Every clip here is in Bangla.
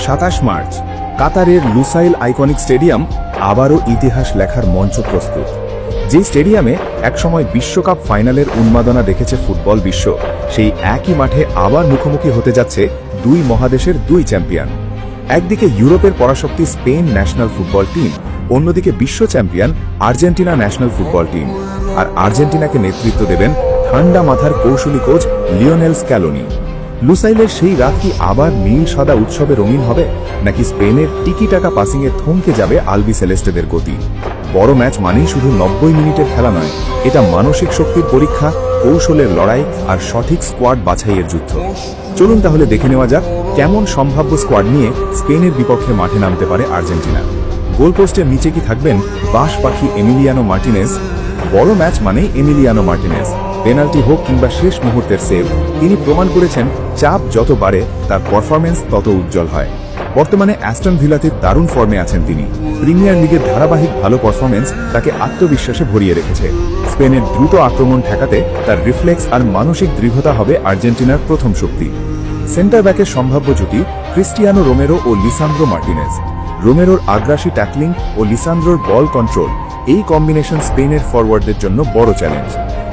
27 মার্চ কাতারের লুসাইল আইকনিক স্টেডিয়াম আবারও ইতিহাস লেখার মঞ্চ প্রস্তুত। যে স্টেডিয়ামে একসময় বিশ্বকাপ ফাইনালের উন্মাদনা দেখেছে ফুটবল বিশ্ব, সেই একই মাঠে আবার মুখোমুখি হতে যাচ্ছে দুই মহাদেশের দুই চ্যাম্পিয়ন। একদিকে ইউরোপের পরাশক্তি স্পেন ন্যাশনাল ফুটবল টিম, অন্যদিকে বিশ্ব champion Argentina national football team. আর আর্জেন্টিনাকে নেতৃত্ব দেবেন ঠান্ডা মাথার কৌশলী কোচ লিওনেল স্ক্যালোনি। লুসাইলের সেই রাত কি আবার নীল সাদা উৎসবে রঙিন হবে, নাকি স্পেনের টিকি টাকা পাসিংয়ে থমকে যাবে আলবি সেলেস্টেদের গতি? বড় ম্যাচ মানেই শুধু 90 মিনিটের খেলা নয়, এটা মানসিক শক্তির পরীক্ষা, কৌশলের লড়াই আর সঠিক স্কোয়াড বাছাইয়ের যুদ্ধ। চলুন তাহলে দেখে নেওয়া যাক কেমন সম্ভাব্য স্কোয়াড নিয়ে স্পেনের বিপক্ষে মাঠে নামতে পারে আর্জেন্টিনা। গোলপোস্টের নিচে কি থাকবেন বাস পাখি এমিলিয়ানো মার্টিনেজ? বড় ম্যাচ মানেই এমিলিয়ানো মার্টিনেজ। পেনাল্টি হোক কিংবা শেষ মুহূর্তের সেভ, তিনি প্রমাণ করেছেন চাপ যত বাড়ে তার পারফরম্যান্স তত উজ্জ্বল হয়। বর্তমানে অ্যাস্টন ভিলাতে দারুণ ফর্মে আছেন তিনি। প্রিমিয়ার লিগের ধারাবাহিক ভালো পারফরম্যান্স তাকে আত্মবিশ্বাসে ভরিয়ে রেখেছে। স্পেনের দ্রুত আক্রমণ ঠেকাতে তার রিফ্লেক্স আর মানসিক দৃঢ়তা হবে আর্জেন্টিনার প্রথম শক্তি। সেন্টার ব্যাকের সম্ভাব্য জুটি ক্রিস্টিয়ানো রোমেরো ও লিসান্দ্রো মার্টিনেজ। রোমেরোর আগ্রাসী ট্যাকলিং ও লিসান্দ্রোর বল কন্ট্রোল, এই কম্বিনেশন স্পেনের ফরওয়ার্ডদের জন্য বড় চ্যালেঞ্জ।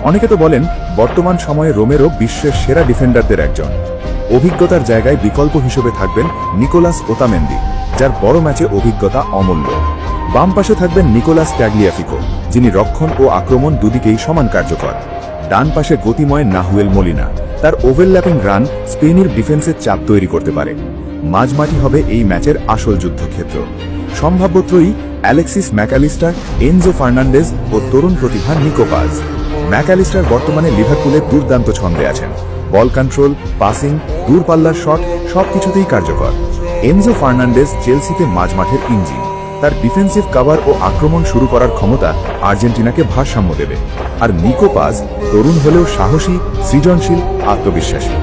অনেকে তো বলেন বর্তমান সময়ে রোমেরো বিশ্বের সেরা ডিফেন্ডারদের একজন। অভিজ্ঞতার জায়গায় বিকল্প হিসেবে থাকবেন নিকোলাস ওতামেন্দি, যার বড় ম্যাচে অভিজ্ঞতা অমূল্য। বাম পাশে থাকবেন নিকোলাস ট্যাগলিয়াফিকো, যিনি রক্ষণ ও আক্রমণ দুদিকেই সমান কার্যকর। ডান পাশে গতিময় নাহুয়েল মোলিনা, তার ওভারল্যাপিং রান স্পেনের ডিফেন্সের চাপ তৈরি করতে পারে। মাঝমাঠি হবে এই ম্যাচের আসল যুদ্ধক্ষেত্র। সম্ভাব্য ত্রয়ী অ্যালেক্সিস ম্যাকঅ্যালিস্টার, এনজো ফার্নান্ডেজ ও তরুণ প্রতিভা নিকো পাজ। ম্যাকঅ্যালিস্টার বর্তমানে লিভারপুলের দুর্দান্ত ছন্দে আছেন। বল কন্ট্রোল, পাসিং, দূরপাল্লার শট সবকিছুতেই কার্যকর। এনজো ফার্নান্ডেজ চেলসিতে মাঝমাঠের ইঞ্জিন। তার ডিফেন্সিভ কভার ও আক্রমণ শুরু করার ক্ষমতা আর্জেন্টিনাকে ভারসাম্য দেবে। আর নিকো পাজ তরুণ হলেও সাহসী, সৃজনশীল, আত্মবিশ্বাসী।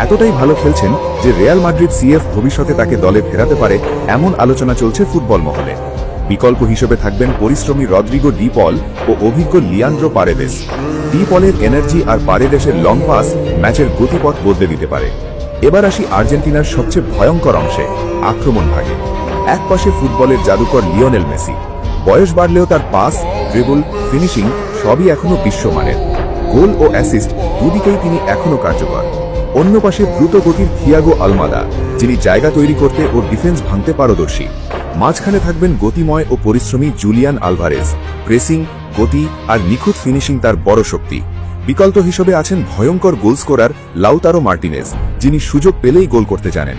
এতটাই ভালো খেলছেন যে রিয়াল মাদ্রিদ সিএফ ভবিষ্যতে তাকে দলে ফেরাতে পারে, এমন আলোচনা চলছে ফুটবল মহলে। বিকল্প হিসেবে থাকবেন পরিশ্রমী রদ্রিগো ডি পল ও অভিজ্ঞ লিয়ান্দ্রো পারেদেস। ডি পলের এনার্জি আর পারেদেসের লং পাস ম্যাচের গতিপথ বদলে দিতে পারে। এবার আসি আর্জেন্টিনার সবচেয়ে ভয়ঙ্কর অংশে, আক্রমণ ভাগে। এক পাশে ফুটবলের জাদুকর লিওনেল মেসি। বয়স বাড়লেও তার পাস, ড্রিবল, ফিনিশিং সবই এখনো বিশ্বমানের। গোল ও অ্যাসিস্ট দুদিকেই তিনি এখনো কার্যকর। অন্য পাশে দ্রুত গতির থিয়াগো আলমাদা, যিনি জায়গা তৈরি করতে ও ডিফেন্স ভাঙতে পারদর্শী। মাঝখানে থাকবেন গতিময় ও পরিশ্রমী জুলিয়ান আলভারেজ। প্রেসিং, গতি আর নিখুঁত ফিনিশিং তার বড় শক্তি। বিকল্প হিসেবে আছেন ভয়ঙ্কর গোল স্কোরার লাউতারো মার্টিনেজ, যিনি সুযোগ পেলেই গোল করতে জানেন।